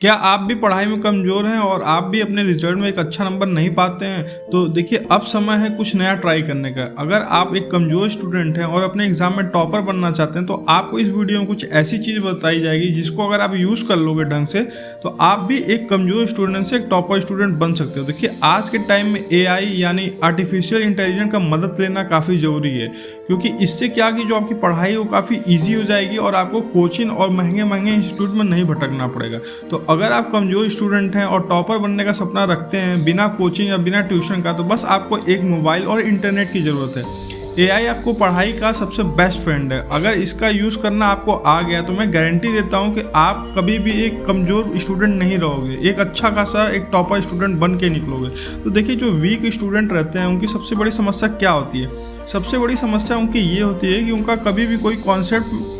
क्या आप भी पढ़ाई में कमज़ोर हैं और आप भी अपने रिजल्ट में एक अच्छा नंबर नहीं पाते हैं? तो देखिए, अब समय है कुछ नया ट्राई करने का। अगर आप एक कमज़ोर स्टूडेंट हैं और अपने एग्ज़ाम में टॉपर बनना चाहते हैं, तो आपको इस वीडियो में कुछ ऐसी चीज़ बताई जाएगी जिसको अगर आप यूज़ कर लोगे ढंग से, तो आप भी एक कमज़ोर स्टूडेंट से एक टॉपर स्टूडेंट बन सकते हो। देखिए, आज के टाइम में एआई यानी आर्टिफिशियल इंटेलिजेंस का मदद लेना काफ़ी ज़रूरी है, क्योंकि इससे क्या कि जो आपकी पढ़ाई है वो काफ़ी ईज़ी हो जाएगी और आपको कोचिंग और महंगे इंस्टीट्यूट में नहीं भटकना पड़ेगा। तो अगर आप कमज़ोर स्टूडेंट हैं और टॉपर बनने का सपना रखते हैं बिना कोचिंग या बिना ट्यूशन का, तो बस आपको एक मोबाइल और इंटरनेट की ज़रूरत है। एआई आपको पढ़ाई का सबसे बेस्ट फ्रेंड है। अगर इसका यूज़ करना आपको आ गया तो मैं गारंटी देता हूं कि आप कभी भी एक कमज़ोर स्टूडेंट नहीं रहोगे, एक अच्छा खासा एक टॉपर स्टूडेंट बन के निकलोगे। तो देखिए, जो वीक स्टूडेंट रहते हैं उनकी सबसे बड़ी समस्या क्या होती है? सबसे बड़ी समस्या उनकी ये होती है कि उनका कभी भी कोई कॉन्सेप्ट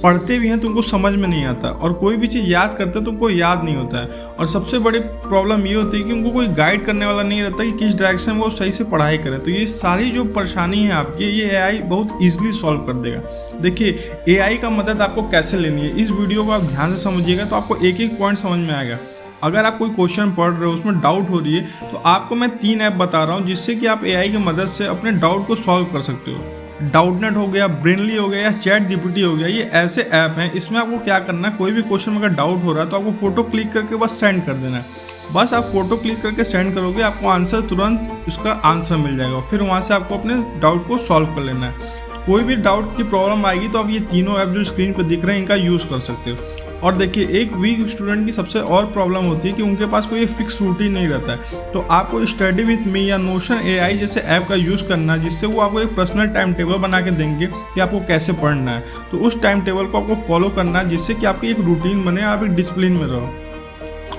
पढ़ते भी हैं तो उनको समझ में नहीं आता, और कोई भी चीज़ याद करते हैं तो उनको याद नहीं होता है। और सबसे बड़ी प्रॉब्लम ये होती है कि उनको कोई गाइड करने वाला नहीं रहता कि किस डायरेक्शन में वो सही से पढ़ाई करें। तो ये सारी जो परेशानी है आपकी, ये एआई बहुत ईजिली सॉल्व कर देगा। देखिए, एआई का मदद आपको कैसे लेनी है, इस वीडियो को आप ध्यान से समझिएगा तो आपको एक एक पॉइंट समझ में आएगा। अगर आप कोई क्वेश्चन पढ़ रहे हो, उसमें डाउट हो रही है, तो आपको मैं 3 ऐप बता रहा हूँ जिससे कि आप एआई की मदद से अपने डाउट को सॉल्व कर सकते हो। डाउटनेट हो गया, ब्रेनली हो गया या चैट जीपीटी हो गया, ये ऐसे ऐप हैं। इसमें आपको क्या करना है, कोई भी क्वेश्चन में अगर डाउट हो रहा है तो आपको फोटो क्लिक करके बस सेंड कर देना है। बस आप फोटो क्लिक करके सेंड करोगे, आपको आंसर तुरंत उसका आंसर मिल जाएगा। फिर वहाँ से आपको अपने डाउट को सॉल्व कर लेना है। कोई भी डाउट की प्रॉब्लम आएगी तो आप ये तीनों ऐप जो स्क्रीन पर दिख रहे हैं इनका यूज़ कर सकते हो। और देखिए, एक वीक स्टूडेंट की सबसे और प्रॉब्लम होती है कि उनके पास कोई एक फिक्स रूटीन नहीं रहता है। तो आपको स्टडी विथ मी या नोशन एआई जैसे ऐप का यूज़ करना है, जिससे वो आपको एक पर्सनल टाइम टेबल बना के देंगे कि आपको कैसे पढ़ना है। तो उस टाइम टेबल को आपको फॉलो करना है, जिससे कि आपकी एक रूटीन बने, आप एक डिसिप्लिन में रहो।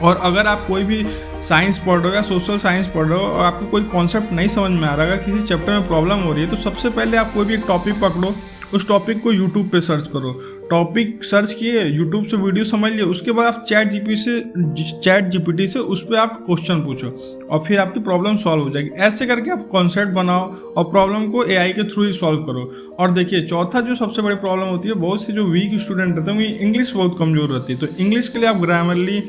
और अगर आप कोई भी साइंस पढ़ रहे हो या सोशल साइंस पढ़ रहे हो और आपको कोई कॉन्सेप्ट नहीं समझ में आ रहा, अगर किसी चैप्टर में प्रॉब्लम हो रही है, तो सबसे पहले आप कोई भी एक टॉपिक पकड़ो, उस टॉपिक को यूट्यूब पे सर्च करो। टॉपिक सर्च किए, यूट्यूब से वीडियो समझ लिए, उसके बाद आप चैट जीपीटी से उस पर आप क्वेश्चन पूछो और फिर आपकी प्रॉब्लम सॉल्व हो जाएगी। ऐसे करके आप कॉन्सेप्ट बनाओ और प्रॉब्लम को एआई के थ्रू ही सॉल्व करो। और देखिए, चौथा जो सबसे बड़ी प्रॉब्लम होती है, बहुत से जो वीक स्टूडेंट रहते हैं उनकी इंग्लिश बहुत कमज़ोर रहती है। तो इंग्लिश के लिए आप ग्रामरली,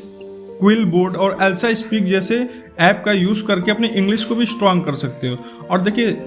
क्विल बोर्ड और एल्सा स्पीक जैसे ऐप का यूज़ करके अपनी इंग्लिश को भी स्ट्रॉन्ग कर सकते हो। और देखिए,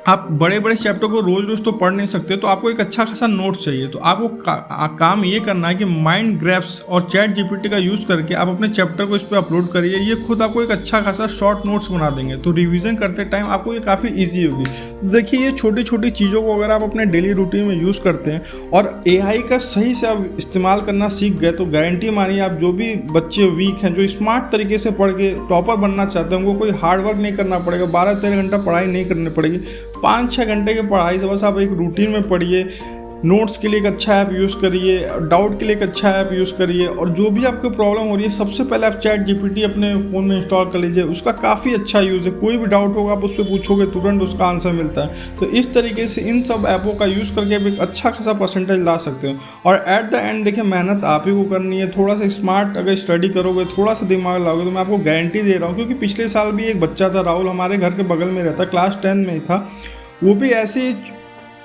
आप बड़े बड़े चैप्टर को रोज रोज तो पढ़ नहीं सकते, तो आपको एक अच्छा खासा नोट्स चाहिए। तो आपको काम ये करना है कि माइंड ग्रैप्स और चैट जीपीटी का यूज़ करके आप अपने चैप्टर को इस पर अपलोड करिए। ये खुद आपको एक अच्छा खासा शॉर्ट नोट्स बना देंगे, तो रिवीजन करते टाइम आपको ये काफ़ी ईजी होगी। देखिए, ये छोटी छोटी चीज़ों को अगर आप अपने डेली रूटीन में यूज़ करते हैं और एआई का सही से आप इस्तेमाल करना सीख गए, तो गारंटी मानिए आप जो भी बच्चे वीक हैं, जो स्मार्ट तरीके से पढ़ के टॉपर बनना चाहते हैं, उनको कोई हार्ड वर्क नहीं करना पड़ेगा, 12-13 घंटा पढ़ाई नहीं करनी पड़ेगी। 5-6 घंटे की पढ़ाई से बस आप एक रूटीन में पढ़िए। नोट्स के लिए एक अच्छा ऐप यूज़ करिए, डाउट के लिए एक अच्छा ऐप यूज़ करिए, और जो भी आपको प्रॉब्लम हो रही है, सबसे पहले आप चैट जीपीटी अपने फ़ोन में इंस्टॉल कर लीजिए। उसका काफ़ी अच्छा यूज़ है, कोई भी डाउट होगा आप उस पर पूछोगे, तुरंत उसका आंसर मिलता है। तो इस तरीके से इन सब ऐपों का यूज़ करके आप एक अच्छा खासा परसेंटेज ला सकते हो। और एट द एंड देखिए, मेहनत आप ही को करनी है। थोड़ा सा स्मार्ट अगर स्टडी करोगे, थोड़ा सा दिमाग लगाओगे, तो मैं आपको गारंटी दे रहा हूँ, क्योंकि पिछले साल भी एक बच्चा था, राहुल, हमारे घर के बगल में रहता, क्लास 10 में था। वो भी ऐसे ही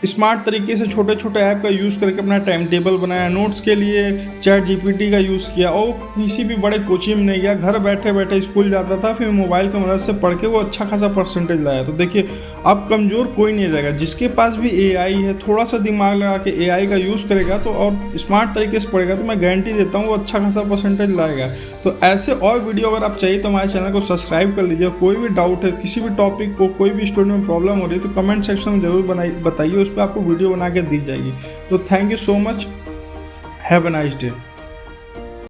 स्मार्ट तरीके से छोटे छोटे ऐप का यूज़ करके अपना टाइम टेबल बनाया, नोट्स के लिए चैट जीपीटी का यूज़ किया, और किसी भी बड़े कोचिंग में नहीं गया, घर बैठे बैठे स्कूल जाता था, फिर मोबाइल की मदद से पढ़ के वो अच्छा खासा परसेंटेज लाया। तो देखिए, अब कमज़ोर कोई नहीं रहेगा। जिसके पास भी एआई है, थोड़ा सा दिमाग लगा के एआई का यूज़ करेगा तो और स्मार्ट तरीके से पढ़ेगा, तो मैं गारंटी देता हूँ वो अच्छा खासा परसेंटेज लाएगा। तो ऐसे और वीडियो अगर आप चाहिए तो हमारे चैनल को सब्सक्राइब कर लीजिए। कोई भी डाउट है, किसी भी टॉपिक को, कोई भी स्टूडेंट में प्रॉब्लम हो रही है, तो कमेंट सेक्शन में जरूर बताइए, उस पर आपको वीडियो बना के दी जाएगी। तो thank you so much, have a nice day.